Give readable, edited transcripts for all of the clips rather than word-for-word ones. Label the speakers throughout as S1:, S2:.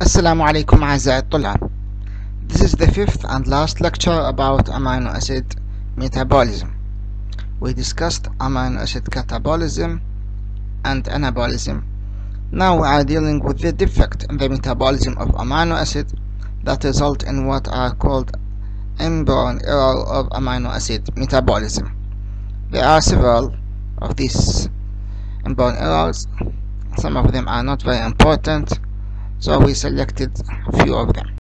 S1: Assalamu alaikum أعزائي الطلاب. This is the fifth and last lecture about amino acid metabolism. We discussed amino acid catabolism and anabolism. Now we are dealing with the defect in the metabolism of amino acid that result in what are called inborn error of amino acid metabolism. There are several of these inborn errors. Some of them are not very important, so we selected a few of them.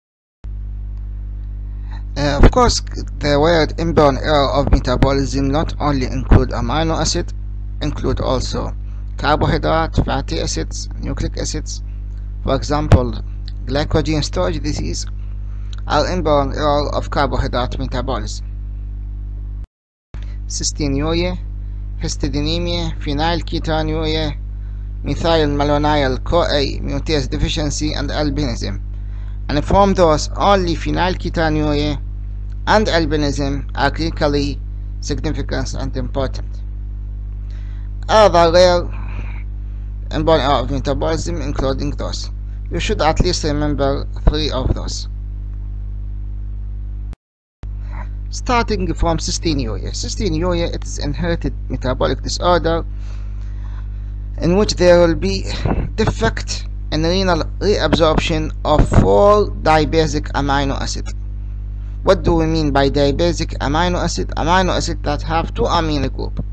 S1: Of course, the word inborn error of metabolism not only include amino acid, include also carbohydrate, fatty acids, nucleic acids. For example, glycogen storage disease are inborn error of carbohydrate metabolism. Cystinuria, histidinemia, phenylketonuria, methylmalonyl-CoA mutase deficiency, and albinism. And from those, only phenylketonuria and albinism are clinically significant and important. Other rare inborn error of metabolism including those. You should at least remember 3 of those. Starting from cystinuria. Cystinuria, it is inherited metabolic disorder in which there will be defect in renal reabsorption of 4 dibasic amino acid. What do we mean by dibasic amino acid? Amino acid that have 2 amino group.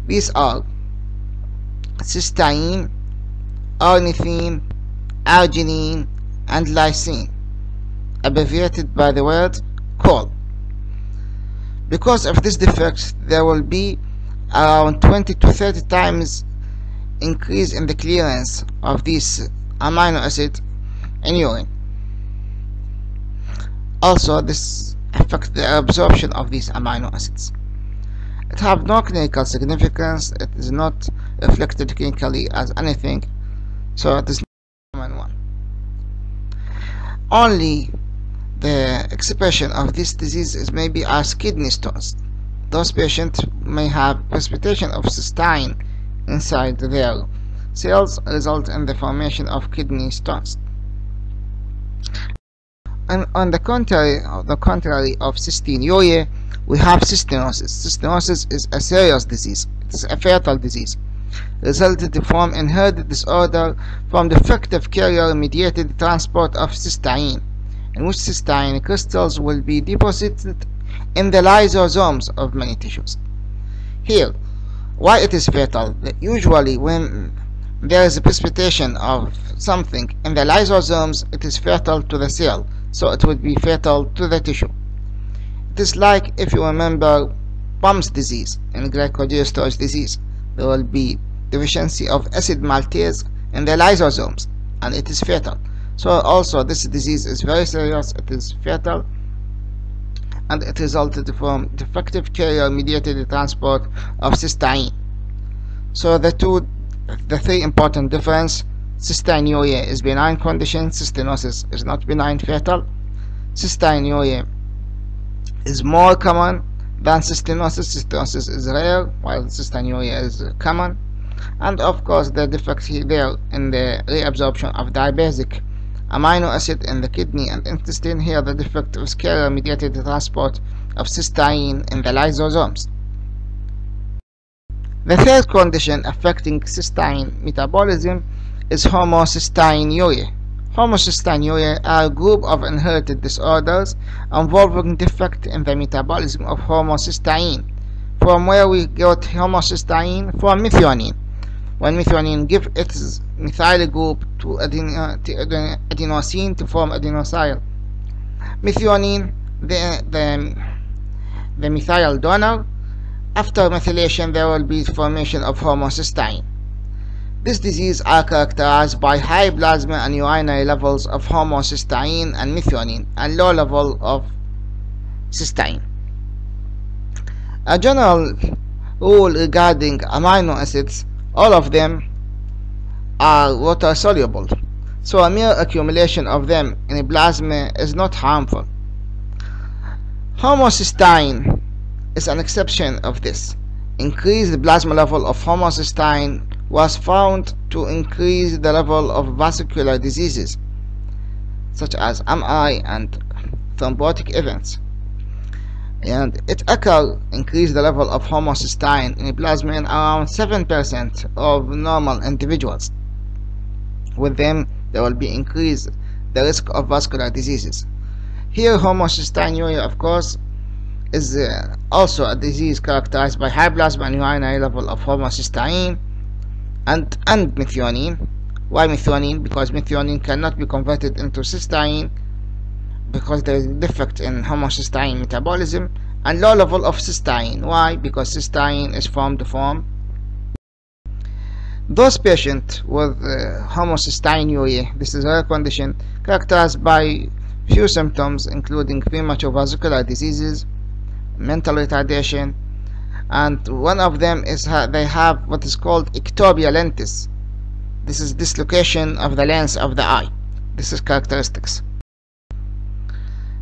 S1: These are cysteine, ornithine, arginine, and lysine, abbreviated by the word col. Because of this defect, there will be around 20 to 30 times increase in the clearance of this amino acid in urine. Also, this affects the absorption of these amino acids. It have no clinical significance. It is not reflected clinically as anything, so it is not a common one. Only the expression of this disease is maybe as kidney stones. Those patients may have precipitation of cysteine inside their cells, result in the formation of kidney stones. And on the contrary of cystinuria, we have cystinosis. Cystinosis is a serious disease. It is a fatal disease, resulted from inherited disorder from defective carrier-mediated transport of cysteine, in which cysteine crystals will be deposited in the lysosomes of many tissues. Here, why it is fatal? Usually when there is a precipitation of something in the lysosomes, it is fatal to the cell, so it would be fatal to the tissue. It is like, if you remember, Pommes disease and glycogen storage disease. There will be deficiency of acid maltase in the lysosomes, and it is fatal. So also this disease is very serious. It is fatal, and it resulted from defective carrier-mediated transport of cysteine. So the 3 important difference: cystinuria is benign condition, cystinosis is not benign, fatal. Cystinuria is more common than cystinosis. Cystinosis is rare, while cystinuria is common. And of course, the defect there in the reabsorption of dibasic amino acid in the kidney and intestine. Here the defect is carrier-mediated transport of cysteine in the lysosomes. The third condition affecting cysteine metabolism is homocystinuria. Homocystinuria are a group of inherited disorders involving defect in the metabolism of homocysteine. From where we got homocysteine? From methionine. When methionine gives its methyl group to adenosine to form adenosyl. Methionine, the methyl donor. After methylation, there will be formation of homocysteine. This disease are characterized by high plasma and urinary levels of homocysteine and methionine, and low level of cysteine. A general rule regarding amino acids: all of them are water soluble, so a mere accumulation of them in plasma is not harmful. Homocysteine is an exception of this. Increased plasma level of homocysteine was found to increase the level of vascular diseases, such as MI and thrombotic events, and it increase the level of homocystine in plasma in around 7% of normal individuals. With them, there will be increased the risk of vascular diseases. Here, homocystinuria, of course, is also a disease characterized by high plasma and urinary level of homocysteine and methionine. Why methionine? Because methionine cannot be converted into cysteine because there is a defect in homocysteine metabolism, and low level of cysteine. Why? Because cysteine is formed from those patients with homocystinuria. This is a rare condition characterized by few symptoms including premature vascular diseases, mental retardation, and one of them is they have what is called ectopia lentis. This is dislocation of the lens of the eye. This is characteristics.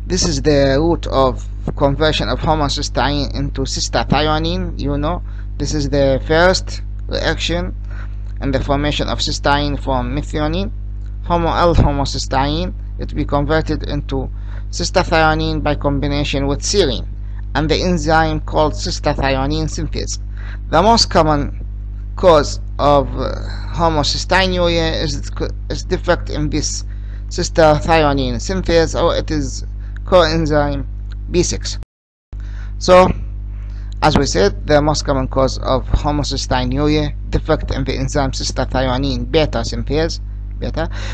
S1: This is the route of conversion of homocysteine into cystathionine. You know, this is the first reaction and the formation of cysteine from methionine. Homocysteine, it will be converted into cystathionine by combination with serine and the enzyme called cystathionine synthase. The most common cause of homocystinuria is defect in this cystathionine synthase, or it is coenzyme B6. So, as we said, the most common cause of homocystinuria, defect in the enzyme cystathionine beta synthase,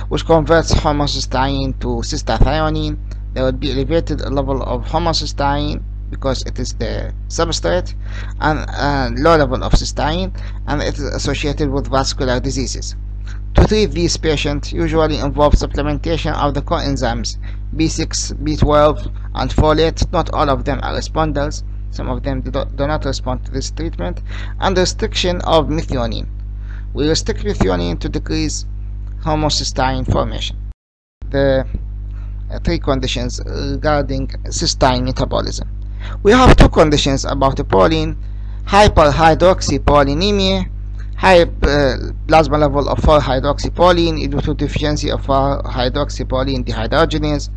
S1: which converts homocysteine to cystathionine. There would be elevated level of homocysteine because it is the substrate, and low level of cysteine, and it is associated with vascular diseases. To treat these patients usually involve supplementation of the coenzymes B6, B12, and folate. Not all of them are responders. Some of them do not respond to this treatment, and restriction of methionine. We restrict methionine to decrease homocysteine formation. The three conditions regarding cysteine metabolism. We have two conditions about the proline: hyperhydroxyprolinemia, high plasma level of 4-hydroxyproline due to deficiency of 4-hydroxyproline dehydrogenase.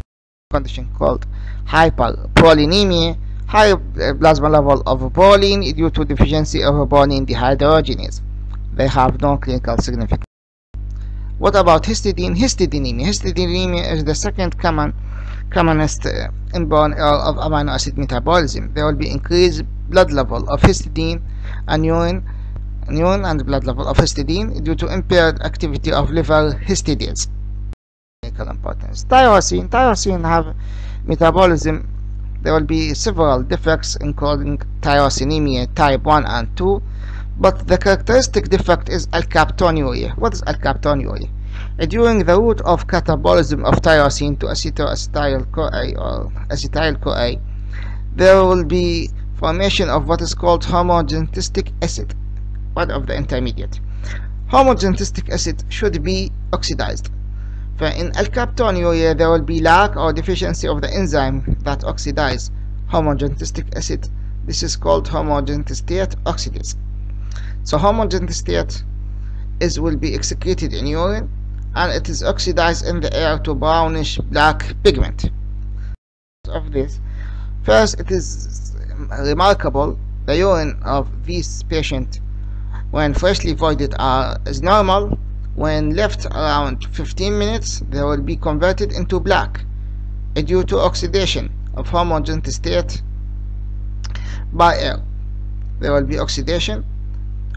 S1: Condition called hyperprolinemia, high plasma level of proline due to deficiency of proline dehydrogenase. They have no clinical significance. What about histidine? Histidinemia. Histidinemia is the second commonest inborn error of amino acid metabolism. There will be increased blood level of histidine and urine and blood level of histidine due to impaired activity of liver histidase. Clinical importance. Tyrosine have metabolism. There will be several defects including tyrosinemia type 1 and 2, but the characteristic defect is alkaptonuria. What is alkaptonuria? During the route of catabolism of tyrosine to acetyl-CoA or acetyl-CoA, there will be formation of what is called homogentistic acid, part of the intermediate. Homogentistic acid should be oxidized. In alkaptonuria, there will be lack or deficiency of the enzyme that oxidize homogentistic acid. This is called homogentistate oxidase. So homogentistate will be excreted in urine, and it is oxidized in the air to brownish black pigment. Of this, first, it is remarkable the urine of this patient when freshly voided is normal. When left around 15 minutes, they will be converted into black due to oxidation of homogentistate by air. There will be oxidation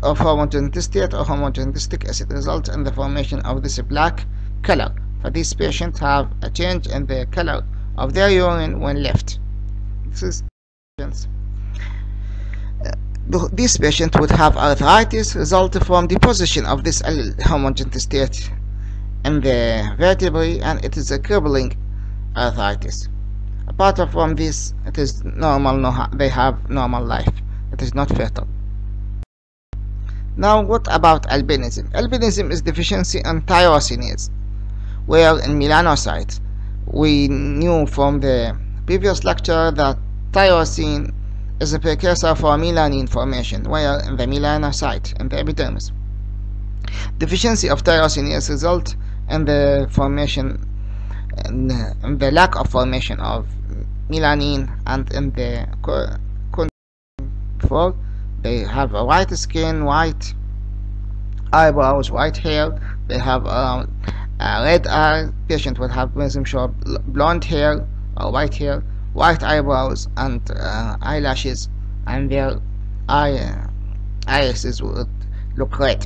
S1: of homogentistate or homogentistic acid, result in the formation of this black color. For these patients have a change in the color of their urine when left. This patient would have arthritis resulting from deposition of this homogentistate in the vertebrae, and it is a crippling arthritis. Apart from this, it is normal. They have normal life. It is not fatal. Now, what about albinism? Albinism is deficiency in tyrosinase, where in melanocytes we knew from the previous lecture that tyrosine is a precursor for melanin formation, where in the melanocyte in the epidermis. Deficiency of tyrosinase result in the formation in the lack of formation of melanin, and in the before, they have a white skin, white eyebrows, white hair. They have red eye. Patient will have show blonde hair or white hair, white eyebrows, and eyelashes, and their irises would look red.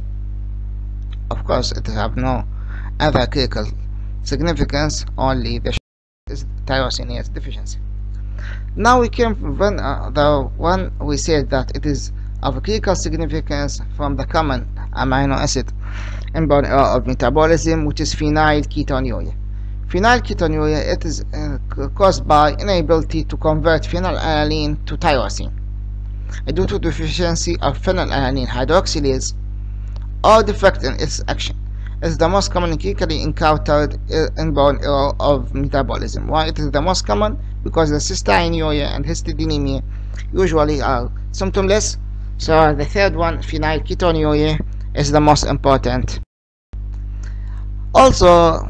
S1: Of course, it have no other clinical significance, only the is tyrosinase deficiency. Now we came when the one we said that it is of clinical significance from the common amino acid inborn error of metabolism, which is phenylketonuria. Phenylketonuria, it is caused by inability to convert phenylalanine to tyrosine due to deficiency of phenylalanine hydroxylase or defect in its action. It is the most commonly clinically encountered inborn error of metabolism. Why it is the most common? Because the cysteine, yoyo, and histidine usually are symptomless. So the third one, phenylketonuria, is the most important. Also,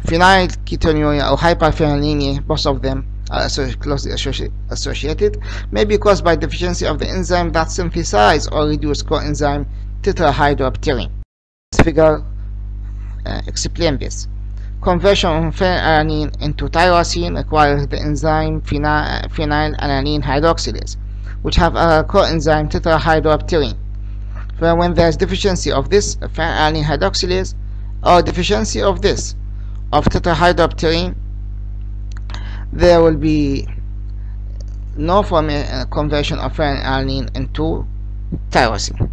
S1: phenylketonuria or hyperphenylalemia, both of them are closely associated, may be caused by deficiency of the enzyme that synthesize or reduce coenzyme tetrahydropterin. This figure explains this. Conversion of phenylalanine into tyrosine requires the enzyme phenylalanine hydroxylase, which have a coenzyme tetrahydropterin. When there is deficiency of this phenylalanine hydroxylase or deficiency of this of tetrahydropterin, there will be no conversion of phenylalanine into tyrosine.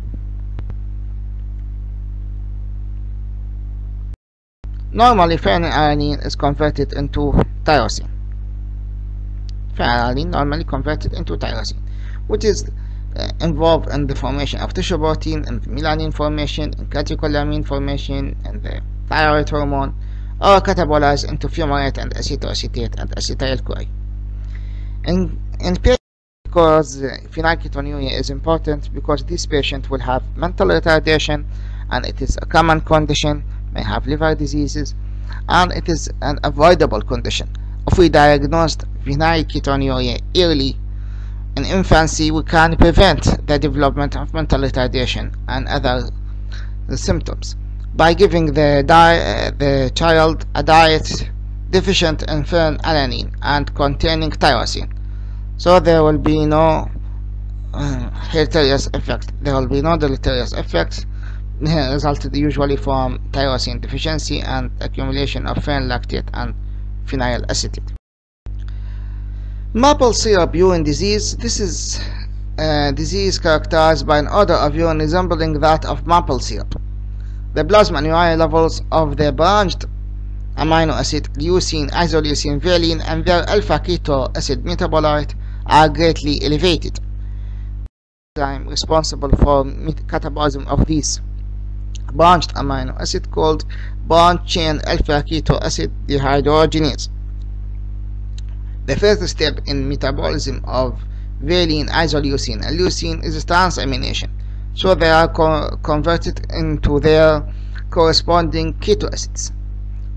S1: Normally, phenylalanine is converted into tyrosine. Phenylalanine normally converted into tyrosine, which is involved in the formation of tissue protein, and melanin formation, and catecholamine formation, and the thyroid hormone, or catabolized into fumarate and acetoacetate and acetyl-CoA. In patients, because phenylketonuria is important, because this patient will have mental retardation, and it is a common condition, may have liver diseases, and it is an avoidable condition. If we diagnosed phenylketonuria early in infancy, we can prevent the development of mental retardation and other symptoms by giving the child a diet deficient in phenylalanine and containing tyrosine. So there will be no deleterious effect. There will be no deleterious effects resulted usually from tyrosine deficiency and accumulation of phenylactate and phenyl acetate. Maple syrup urine disease. This is a disease characterized by an odor of urine resembling that of maple syrup. The plasma and urine levels of the branched amino acid leucine, isoleucine, valine, and their alpha keto acid metabolite are greatly elevated. The enzyme responsible for catabolism of these branched amino acid called branched chain alpha keto acid dehydrogenase. The first step in metabolism of valine, isoleucine, and leucine is transamination, so they are converted into their corresponding keto acids.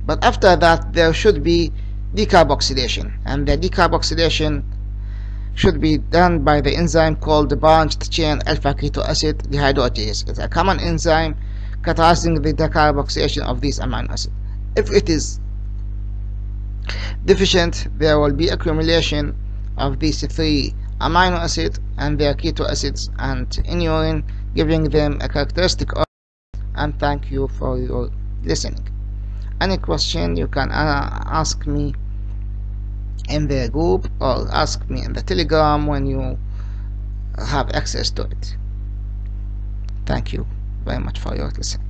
S1: But after that, there should be decarboxylation, and the decarboxylation should be done by the enzyme called the branched chain alpha keto acid dehydrogenase. It's a common enzyme catalyzing the decarboxylation of these amino acids. If it is deficient, there will be accumulation of these three amino acids and their keto acids and in urine, giving them a characteristic odor. And thank you for your listening. Any question you can ask me in the group or ask me in the Telegram when you have access to it. Thank you very much for your listening.